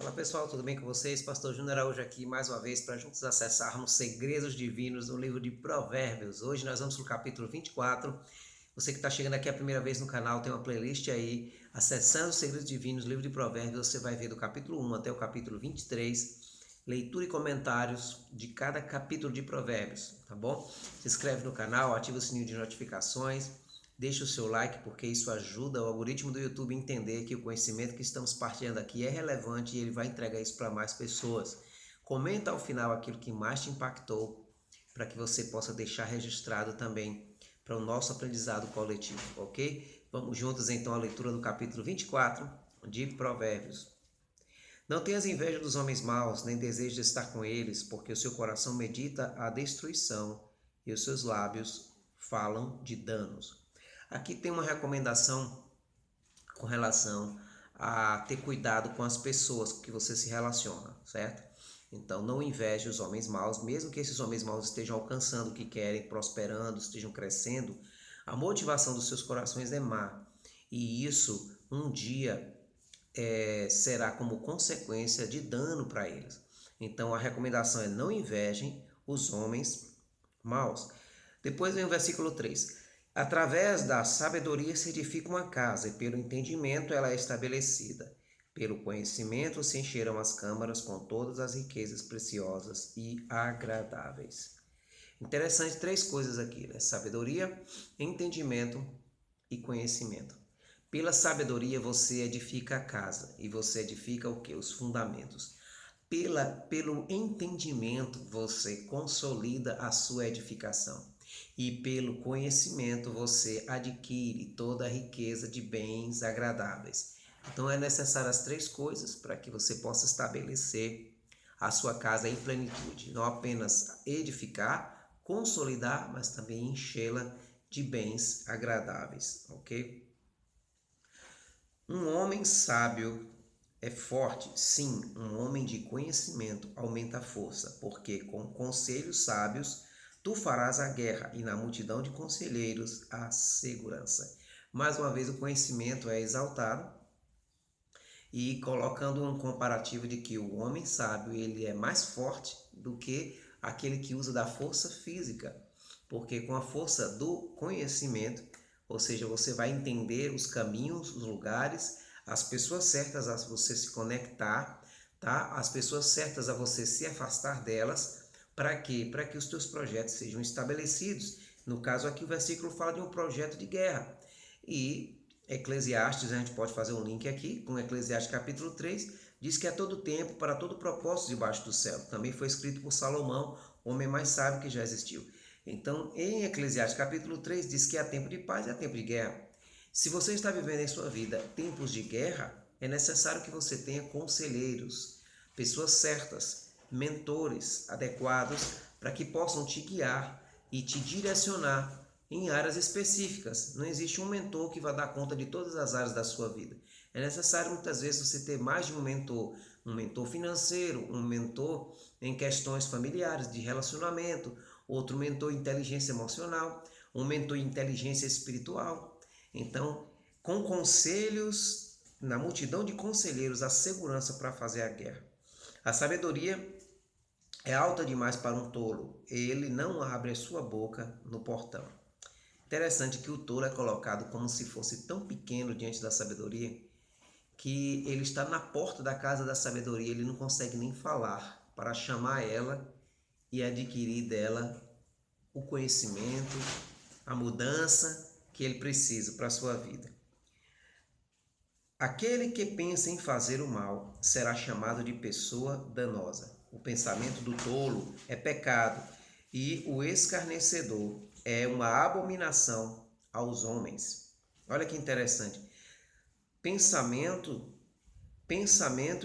Fala pessoal, tudo bem com vocês? Pastor Júnior Araújo aqui mais uma vez para juntos acessarmos segredos divinos no livro de Provérbios. Hoje nós vamos para o capítulo 24. Você que está chegando aqui a primeira vez no canal, tem uma playlist aí, acessando os segredos divinos, livro de Provérbios, você vai ver do capítulo 1 até o capítulo 23, leitura e comentários de cada capítulo de Provérbios, tá bom? Se inscreve no canal, ativa o sininho de notificações, deixa o seu like, porque isso ajuda o algoritmo do YouTube a entender que o conhecimento que estamos partilhando aqui é relevante e ele vai entregar isso para mais pessoas. Comenta ao final aquilo que mais te impactou, para que você possa deixar registrado também para o nosso aprendizado coletivo, ok? Vamos juntos então à leitura do capítulo 24 de Provérbios. Não tenhas inveja dos homens maus, nem desejes estar com eles, porque o seu coração medita a destruição e os seus lábios falam de danos. Aqui tem uma recomendação com relação a ter cuidado com as pessoas com que você se relaciona, certo? Então não inveje os homens maus, mesmo que esses homens maus estejam alcançando o que querem, prosperando, estejam crescendo, a motivação dos seus corações é má. E isso um dia será como consequência de dano para eles. Então a recomendação é não invejem os homens maus. Depois vem o versículo 3. Através da sabedoria se edifica uma casa, e pelo entendimento ela é estabelecida. Pelo conhecimento se encherão as câmaras com todas as riquezas preciosas e agradáveis. Interessante três coisas aqui, né? Sabedoria, entendimento e conhecimento. Pela sabedoria você edifica a casa e você edifica o que? Os fundamentos. Pelo entendimento você consolida a sua edificação. E pelo conhecimento você adquire toda a riqueza de bens agradáveis. Então é necessário as três coisas para que você possa estabelecer a sua casa em plenitude. Não apenas edificar, consolidar, mas também enchê-la de bens agradáveis, ok? Um homem sábio é forte, sim, um homem de conhecimento aumenta a força, porque com conselhos sábios tu farás a guerra e na multidão de conselheiros a segurança. Mais uma vez o conhecimento é exaltado e colocando um comparativo de que o homem sábio ele é mais forte do que aquele que usa da força física, porque com a força do conhecimento, ou seja, você vai entender os caminhos, os lugares, as pessoas certas a você se conectar, tá? As pessoas certas a você se afastar delas, para quê? Para que os teus projetos sejam estabelecidos. No caso aqui o versículo fala de um projeto de guerra. E Eclesiastes, a gente pode fazer um link aqui com Eclesiastes capítulo 3, diz que é todo tempo, para todo propósito debaixo do céu. Também foi escrito por Salomão, o homem mais sábio que já existiu. Então, em Eclesiastes capítulo 3, diz que há tempo de paz e há tempo de guerra. Se você está vivendo em sua vida tempos de guerra, é necessário que você tenha conselheiros, pessoas certas, mentores adequados para que possam te guiar e te direcionar em áreas específicas. Não existe um mentor que vai dar conta de todas as áreas da sua vida. É necessário muitas vezes você ter mais de um mentor financeiro, um mentor em questões familiares, de relacionamento, outro mentor em inteligência emocional, um mentor em inteligência espiritual. Então, com conselhos, na multidão de conselheiros, a segurança para fazer a guerra. A sabedoria é alta demais para um tolo, ele não abre a sua boca no portão. Interessante que o tolo é colocado como se fosse tão pequeno diante da sabedoria, que ele está na porta da casa da sabedoria, ele não consegue nem falar para chamar ela e adquirir dela o conhecimento, a mudança que ele precisa para a sua vida. Aquele que pensa em fazer o mal será chamado de pessoa danosa. O pensamento do tolo é pecado e o escarnecedor é uma abominação aos homens. Olha que interessante. Pensamento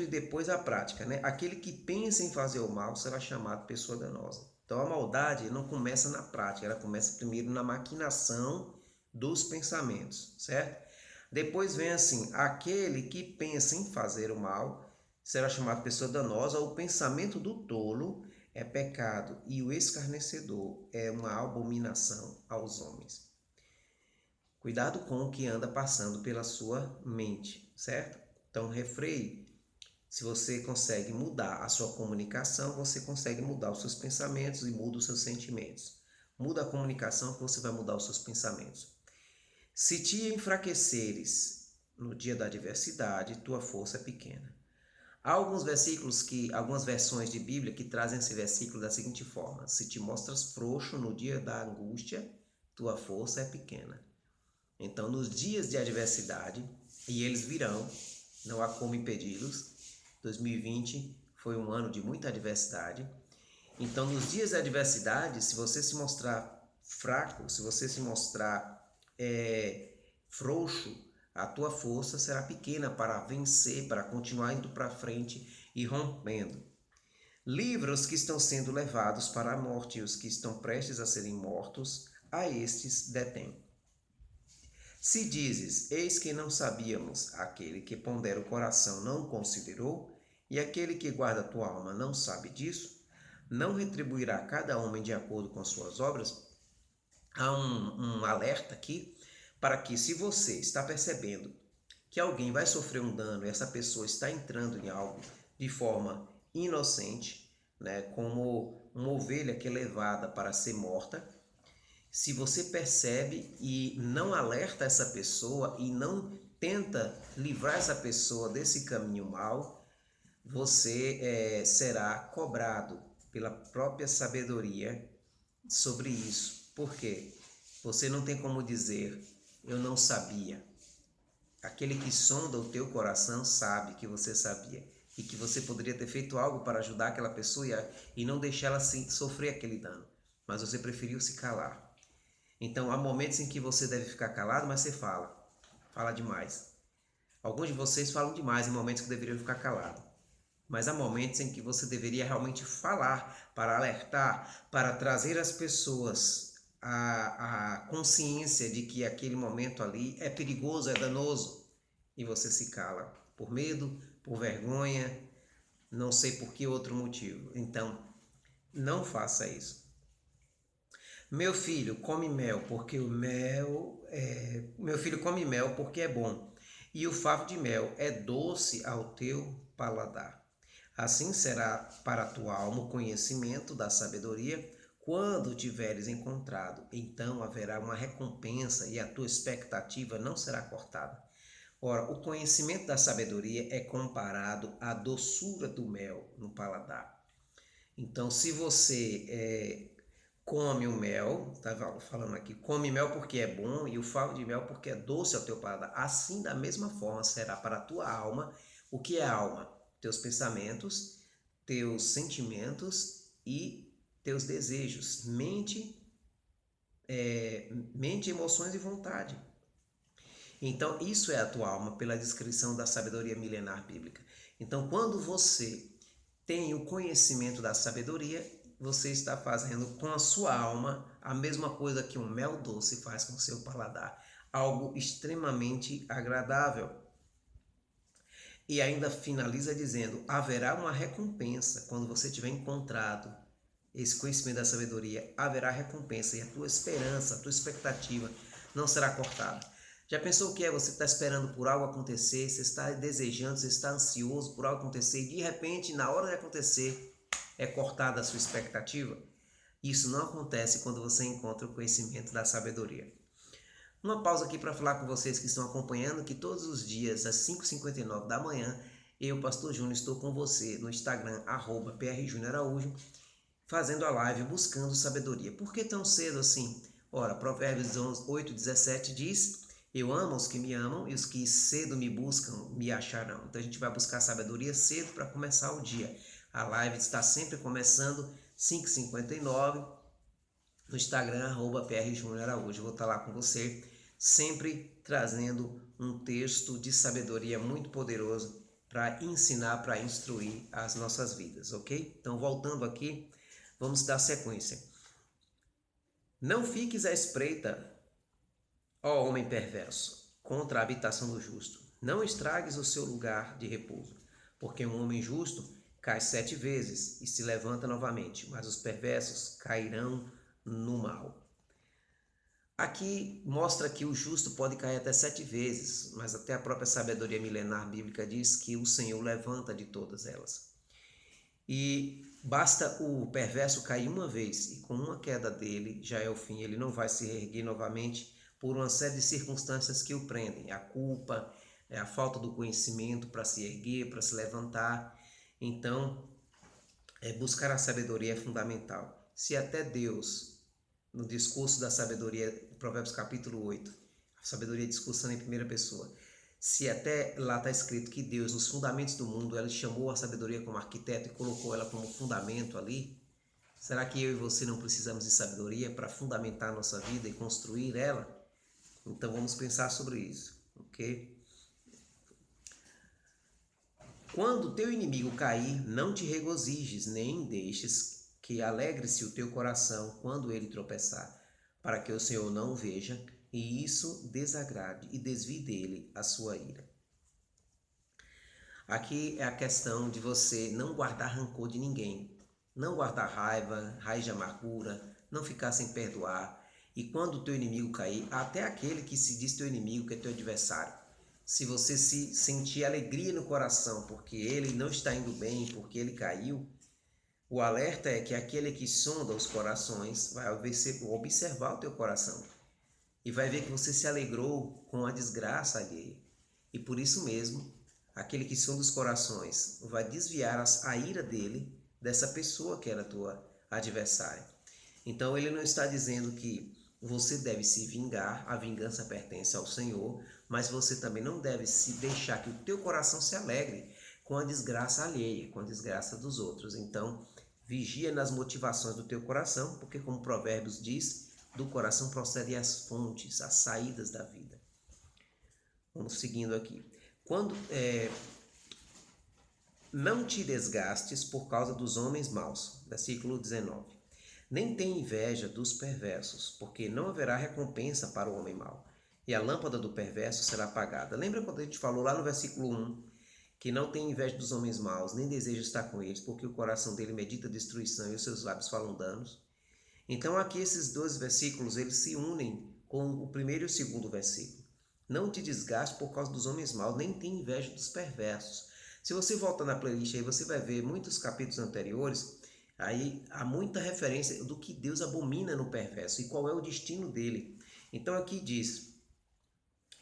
e depois a prática, né? Aquele que pensa em fazer o mal será chamado pessoa danosa. Então a maldade não começa na prática, ela começa primeiro na maquinação dos pensamentos, certo? Depois vem assim, aquele que pensa em fazer o mal será chamado pessoa danosa. O pensamento do tolo é pecado e o escarnecedor é uma abominação aos homens. Cuidado com o que anda passando pela sua mente, certo? Então refreie Se você consegue mudar a sua comunicação, você consegue mudar os seus pensamentos e muda os seus sentimentos. Muda a comunicação que você vai mudar os seus pensamentos. Se te enfraqueceres no dia da adversidade, tua força é pequena. Há alguns versículos algumas versões de Bíblia que trazem esse versículo da seguinte forma: se te mostras frouxo no dia da angústia, tua força é pequena. Então, nos dias de adversidade, e eles virão, não há como impedi-los. 2020 foi um ano de muita adversidade. Então, nos dias de adversidade, se você se mostrar fraco, se você se mostrar frouxo, a tua força será pequena para vencer, para continuar indo para frente e rompendo. Livra os que estão sendo levados para a morte e os que estão prestes a serem mortos, a estes detém. Se dizes, eis que não sabíamos, aquele que pondera o coração não considerou, e aquele que guarda a tua alma não sabe disso, não retribuirá cada homem de acordo com as suas obras? Há um alerta aqui para que, se você está percebendo que alguém vai sofrer um dano e essa pessoa está entrando em algo de forma inocente, né, como uma ovelha que é levada para ser morta, se você percebe e não alerta essa pessoa e não tenta livrar essa pessoa desse caminho mau, você será cobrado pela própria sabedoria sobre isso. Por quê? Você não tem como dizer, eu não sabia. Aquele que sonda o teu coração sabe que você sabia e que você poderia ter feito algo para ajudar aquela pessoa e não deixar ela sofrer aquele dano, mas você preferiu se calar. Então, há momentos em que você deve ficar calado, mas você fala demais. Alguns de vocês falam demais em momentos que deveriam ficar calados. Mas há momentos em que você deveria realmente falar para alertar, para trazer às pessoas a consciência de que aquele momento ali é perigoso, é danoso. E você se cala por medo, por vergonha, não sei por que outro motivo. Então, não faça isso. Meu filho, come mel, porque meu filho come mel porque é bom, e o favo de mel é doce ao teu paladar. Assim será para a tua alma o conhecimento da sabedoria, quando o tiveres encontrado, então haverá uma recompensa e a tua expectativa não será cortada. Ora, o conhecimento da sabedoria é comparado à doçura do mel no paladar. Então, se você come o mel, tá falando aqui, come mel porque é bom e o favo de mel porque é doce ao teu paladar. Assim, da mesma forma, será para a tua alma. O que é alma? Teus pensamentos, teus sentimentos e teus desejos. Mente, emoções e vontade. Então, isso é a tua alma pela descrição da sabedoria milenar bíblica. Então, quando você tem o conhecimento da sabedoria, você está fazendo com a sua alma a mesma coisa que um mel doce faz com o seu paladar. Algo extremamente agradável. E ainda finaliza dizendo, haverá uma recompensa quando você tiver encontrado esse conhecimento da sabedoria, haverá recompensa e a tua esperança, a tua expectativa não será cortada. Já pensou o que é? Você está esperando por algo acontecer, você está desejando, você está ansioso por algo acontecer e de repente, na hora de acontecer, é cortada a sua expectativa? Isso não acontece quando você encontra o conhecimento da sabedoria. Uma pausa aqui para falar com vocês que estão acompanhando que todos os dias às 5h59 da manhã, eu, Pastor Júnior, estou com você no Instagram, @PRJúniorAraújo, fazendo a live buscando sabedoria. Por que tão cedo assim? Ora, Provérbios 8:17 diz, eu amo os que me amam e os que cedo me buscam me acharão. Então a gente vai buscar sabedoria cedo para começar o dia. A live está sempre começando 5h59 no Instagram, @PRJúniorAraújo. Eu vou estar lá com você, sempre trazendo um texto de sabedoria muito poderoso para ensinar, para instruir as nossas vidas, ok? Então, voltando aqui, vamos dar sequência. Não fiques à espreita, ó homem perverso, contra a habitação do justo. Não estragues o seu lugar de repouso, porque um homem justo cai 7 vezes e se levanta novamente, mas os perversos cairão no mal. Aqui mostra que o justo pode cair até 7 vezes, mas até a própria sabedoria milenar bíblica diz que o Senhor levanta de todas elas. E basta o perverso cair uma vez, e com uma queda dele já é o fim, ele não vai se erguer novamente por uma série de circunstâncias que o prendem. A culpa, a falta do conhecimento para se erguer, para se levantar. Então, buscar a sabedoria é fundamental. Se até Deus, no discurso da sabedoria, Provérbios capítulo 8, a sabedoria discursando em primeira pessoa, se até lá está escrito que Deus, nos fundamentos do mundo, Ele chamou a sabedoria como arquiteto e colocou ela como fundamento ali, será que eu e você não precisamos de sabedoria para fundamentar a nossa vida e construir ela? Então vamos pensar sobre isso, ok? Quando teu inimigo cair, não te regozijes, nem deixes que alegre-se o teu coração quando ele tropeçar, para que o Senhor não o veja e isso desagrade e desvie dele a sua ira. Aqui é a questão de você não guardar rancor de ninguém, não guardar raiva, raiz de amargura, não ficar sem perdoar. E quando o teu inimigo cair, até aquele que se diz teu inimigo, que é teu adversário, se você se sentir alegria no coração porque ele não está indo bem, porque ele caiu, o alerta é que aquele que sonda os corações vai observar o teu coração e vai ver que você se alegrou com a desgraça alheia. E por isso mesmo, aquele que sonda os corações vai desviar a ira dele dessa pessoa que era tua adversária. Então ele não está dizendo que você deve se vingar, a vingança pertence ao Senhor, mas você também não deve se deixar que o teu coração se alegre com a desgraça alheia, com a desgraça dos outros. Então, vigia nas motivações do teu coração, porque como Provérbios diz, do coração procedem as fontes, as saídas da vida. Vamos seguindo aqui. Não te desgastes por causa dos homens maus. Versículo 19. Nem tem inveja dos perversos, porque não haverá recompensa para o homem mau, e a lâmpada do perverso será apagada. Lembra quando a gente falou lá no versículo 1, que não tem inveja dos homens maus, nem deseja estar com eles, porque o coração dele medita destruição e os seus lábios falam danos? Então aqui esses dois versículos, eles se unem com o primeiro e o segundo versículo. Não te desgaste por causa dos homens maus, nem tem inveja dos perversos. Se você voltar na playlist aí, você vai ver muitos capítulos anteriores. Aí há muita referência do que Deus abomina no perverso e qual é o destino dele. Então aqui diz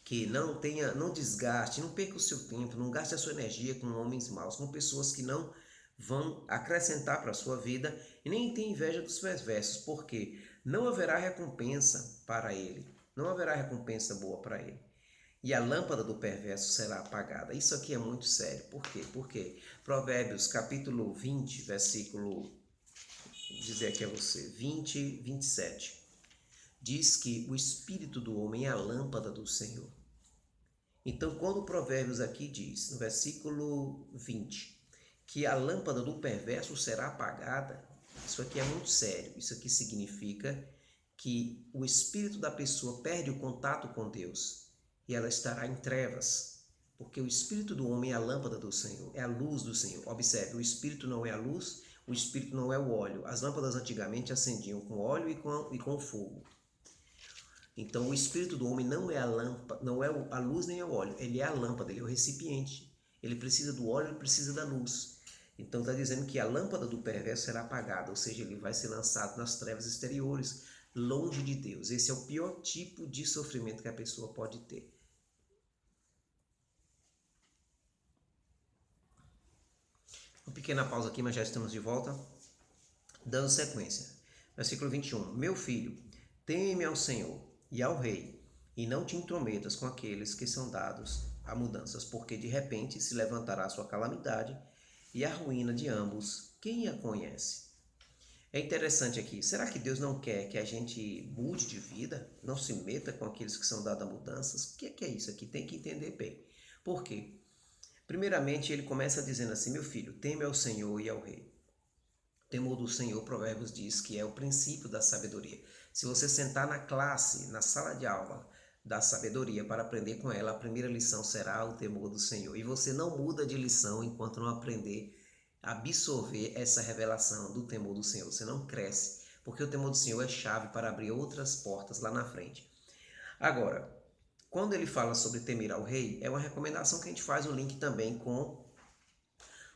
que não desgaste, não perca o seu tempo, não gaste a sua energia com homens maus, com pessoas que não vão acrescentar para a sua vida e nem tem inveja dos perversos, porque não haverá recompensa para ele, não haverá recompensa boa para ele. E a lâmpada do perverso será apagada. Isso aqui é muito sério. Por quê? Porque Provérbios capítulo 20, versículo, vou dizer aqui a você, 20, 27, diz que o espírito do homem é a lâmpada do Senhor. Então, quando Provérbios aqui diz, no versículo 20, que a lâmpada do perverso será apagada, isso aqui é muito sério. Isso aqui significa que o espírito da pessoa perde o contato com Deus e ela estará em trevas, porque o espírito do homem é a lâmpada do Senhor, é a luz do Senhor. Observe, o espírito não é a luz, o espírito não é o óleo. As lâmpadas antigamente acendiam com óleo e com fogo. Então o espírito do homem não é a lâmpada, não é a luz nem o óleo, ele é a lâmpada, ele é o recipiente. Ele precisa do óleo, ele precisa da luz. Então está dizendo que a lâmpada do perverso será apagada, ou seja, ele vai ser lançado nas trevas exteriores, longe de Deus. Esse é o pior tipo de sofrimento que a pessoa pode ter. Uma pequena pausa aqui, mas já estamos de volta. Dando sequência. Versículo 21. Meu filho, teme ao Senhor e ao rei, e não te intrometas com aqueles que são dados a mudanças, porque de repente se levantará a sua calamidade e a ruína de ambos, quem a conhece? É interessante aqui, será que Deus não quer que a gente mude de vida? Não se meta com aqueles que são dados a mudanças? O que é isso aqui? Tem que entender bem. Por quê? Primeiramente, ele começa dizendo assim, meu filho, teme ao Senhor e ao rei. O temor do Senhor, Provérbios diz que é o princípio da sabedoria. Se você sentar na classe, na sala de aula da sabedoria para aprender com ela, a primeira lição será o temor do Senhor. E você não muda de lição enquanto não aprender a absorver essa revelação do temor do Senhor. Você não cresce, porque o temor do Senhor é chave para abrir outras portas lá na frente. Agora, quando ele fala sobre temer ao rei, é uma recomendação que a gente faz um link também com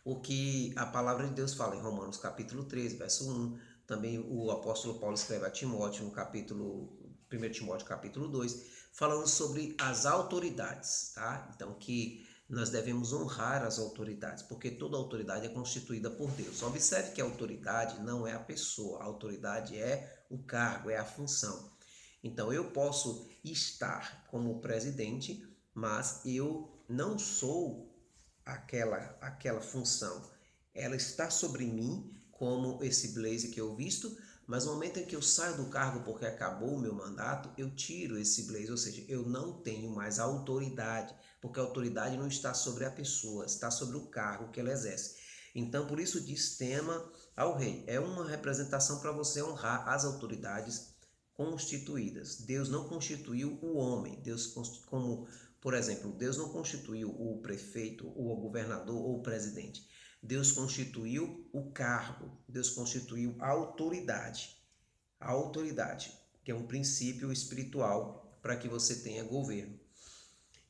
o que a palavra de Deus fala em Romanos capítulo 13, verso 1. Também o apóstolo Paulo escreve a Timóteo no capítulo 1 Timóteo capítulo 2, falando sobre as autoridades, tá? Então que nós devemos honrar as autoridades, porque toda autoridade é constituída por Deus. Observe que a autoridade não é a pessoa, a autoridade é o cargo, é a função. Então eu posso estar como presidente, mas eu não sou aquela função. Ela está sobre mim, como esse blazer que eu visto, mas no momento em que eu saio do cargo porque acabou o meu mandato, eu tiro esse blazer, ou seja, eu não tenho mais autoridade, porque a autoridade não está sobre a pessoa, está sobre o cargo que ela exerce. Então, por isso diz tema ao rei. É uma representação para você honrar as autoridades constituídas. Deus não constituiu o homem, Deus como, por exemplo, Deus não constituiu o prefeito, ou o governador ou o presidente. Deus constituiu o cargo, Deus constituiu a autoridade. A autoridade, que é um princípio espiritual para que você tenha governo.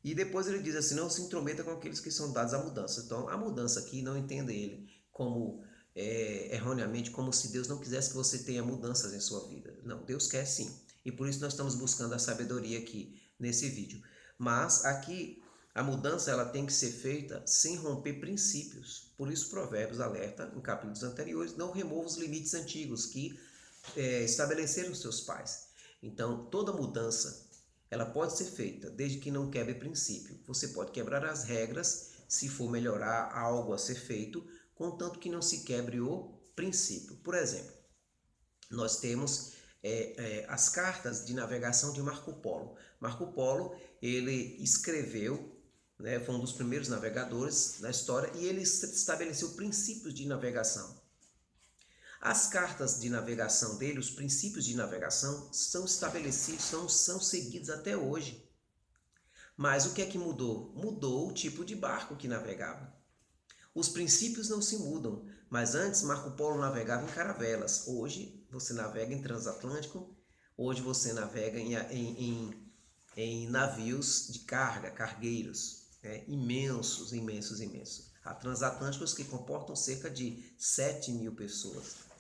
E depois ele diz assim, não se intrometa com aqueles que são dados à mudança. Então, a mudança aqui, não entenda ele como erroneamente, como se Deus não quisesse que você tenha mudanças em sua vida. Não, Deus quer sim. E por isso nós estamos buscando a sabedoria aqui nesse vídeo. Mas aqui a mudança ela tem que ser feita sem romper princípios. Por isso Provérbios alerta em capítulos anteriores, não remova os limites antigos que estabeleceram seus pais. Então toda mudança ela pode ser feita desde que não quebre princípio. Você pode quebrar as regras se for melhorar algo a ser feito, contanto que não se quebre o princípio. Por exemplo, nós temos as cartas de navegação de Marco Polo. Marco Polo, ele escreveu, né, foi um dos primeiros navegadores da história e ele estabeleceu princípios de navegação. As cartas de navegação dele, os princípios de navegação, são estabelecidos, são seguidos até hoje. Mas o que é que mudou? Mudou o tipo de barco que navegava. Os princípios não se mudam, mas antes Marco Polo navegava em caravelas. Hoje você navega em transatlântico, hoje você navega em navios de carga, cargueiros, imensos, imensos, imensos. Há transatlânticos que comportam cerca de 7.000 pessoas.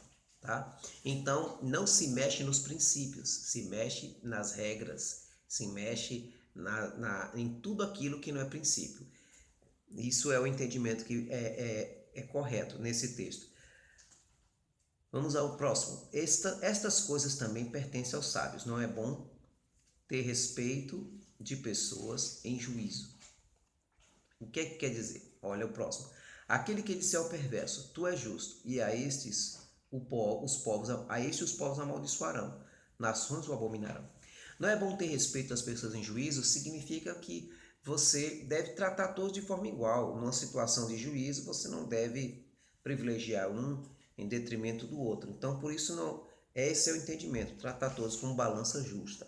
Tá? Então, não se mexe nos princípios, se mexe nas regras, se mexe em tudo aquilo que não é princípio. Isso é o entendimento que é correto nesse texto. Vamos ao próximo. Estas coisas também pertencem aos sábios. Não é bom ter respeito de pessoas em juízo. O que é que quer dizer? Olha o próximo. Aquele que disse ao perverso, tu és justo, e a estes os povos amaldiçoarão, nações o abominarão. Não é bom ter respeito das pessoas em juízo, significa que você deve tratar todos de forma igual. Numa situação de juízo, você não deve privilegiar um em detrimento do outro. Então, por isso, não, esse é o entendimento, tratar todos com balança justa.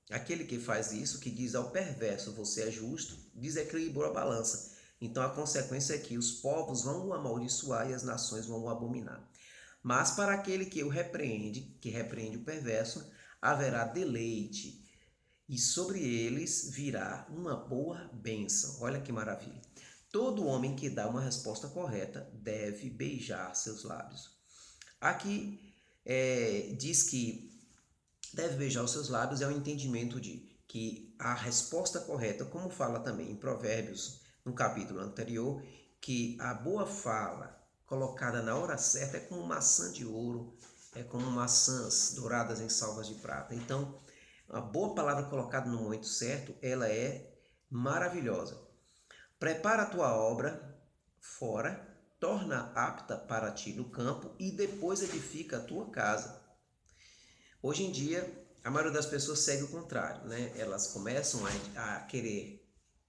Aquele que faz isso, que diz ao perverso, você é justo, desequilibrou a balança. Então, a consequência é que os povos vão o amaldiçoar e as nações vão o abominar. Mas para aquele que o repreende, que repreende o perverso, haverá deleite, e sobre eles virá uma boa bênção. Olha que maravilha. Todo homem que dá uma resposta correta deve beijar seus lábios. Aqui diz que deve beijar os seus lábios, é o entendimento de que a resposta correta, como fala também em Provérbios, no capítulo anterior, que a boa fala colocada na hora certa é como maçã de ouro, é como maçãs douradas em salvas de prata. Então, a boa palavra colocada no momento certo, ela é maravilhosa. Prepara a tua obra fora, torna apta para ti no campo e depois edifica a tua casa. Hoje em dia, a maioria das pessoas segue o contrário, né? Elas começam a querer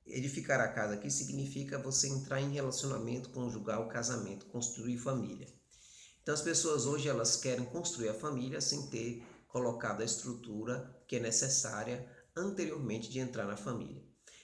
edificar a casa, que significa você entrar em relacionamento conjugal, casamento, construir família. Então as pessoas hoje elas querem construir a família sem ter colocado a estrutura que é necessária anteriormente de entrar na família.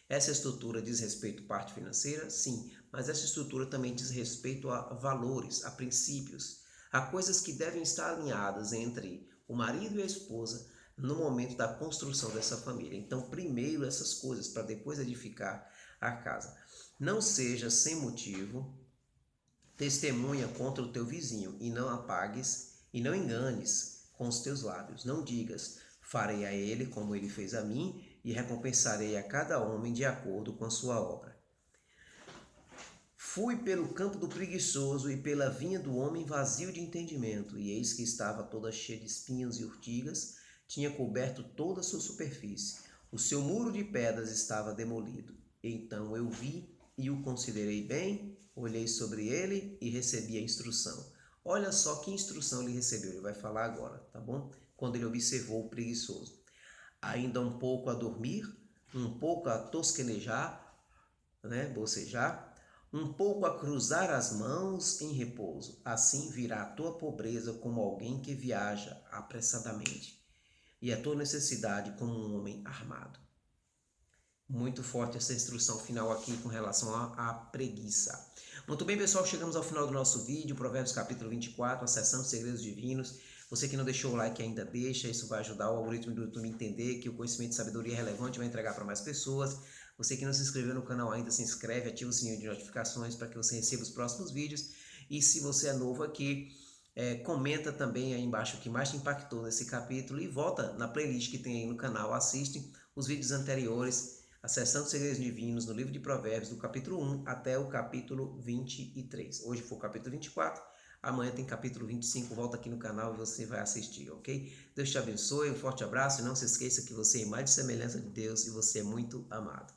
Essa estrutura diz respeito à parte financeira? Sim, mas essa estrutura também diz respeito a valores, a princípios, Há coisas que devem estar alinhadas entre o marido e a esposa no momento da construção dessa família. Então, primeiro essas coisas, para depois edificar a casa. Não seja sem motivo testemunha contra o teu vizinho, e não apagues e não enganes com os teus lábios. Não digas, farei a ele como ele fez a mim, e recompensarei a cada homem de acordo com a sua obra. Fui pelo campo do preguiçoso e pela vinha do homem vazio de entendimento, e eis que estava toda cheia de espinhos e urtigas, tinha coberto toda a sua superfície. O seu muro de pedras estava demolido. Então eu vi e o considerei bem, olhei sobre ele e recebi a instrução. Olha só que instrução ele recebeu, ele vai falar agora, tá bom? Quando ele observou o preguiçoso. Ainda um pouco a dormir, um pouco a tosquenejar, bocejar, um pouco a cruzar as mãos em repouso. Assim virá a tua pobreza como alguém que viaja apressadamente, e a tua necessidade como um homem armado. Muito forte essa instrução final aqui com relação à preguiça. Muito bem, pessoal, chegamos ao final do nosso vídeo, Provérbios capítulo 24, acessando segredos divinos. Você que não deixou o like ainda deixa, isso vai ajudar o algoritmo do YouTube a entender que o conhecimento e sabedoria é relevante e vai entregar para mais pessoas. Você que não se inscreveu no canal ainda, se inscreve, ativa o sininho de notificações para que você receba os próximos vídeos. E se você é novo aqui, comenta também aí embaixo o que mais te impactou nesse capítulo e volta na playlist que tem aí no canal, assiste os vídeos anteriores, acessando segredos divinos no livro de Provérbios, do capítulo 1 até o capítulo 23. Hoje foi o capítulo 24, amanhã tem capítulo 25, volta aqui no canal e você vai assistir, ok? Deus te abençoe, um forte abraço e não se esqueça que você é imagem e semelhança de Deus e você é muito amado.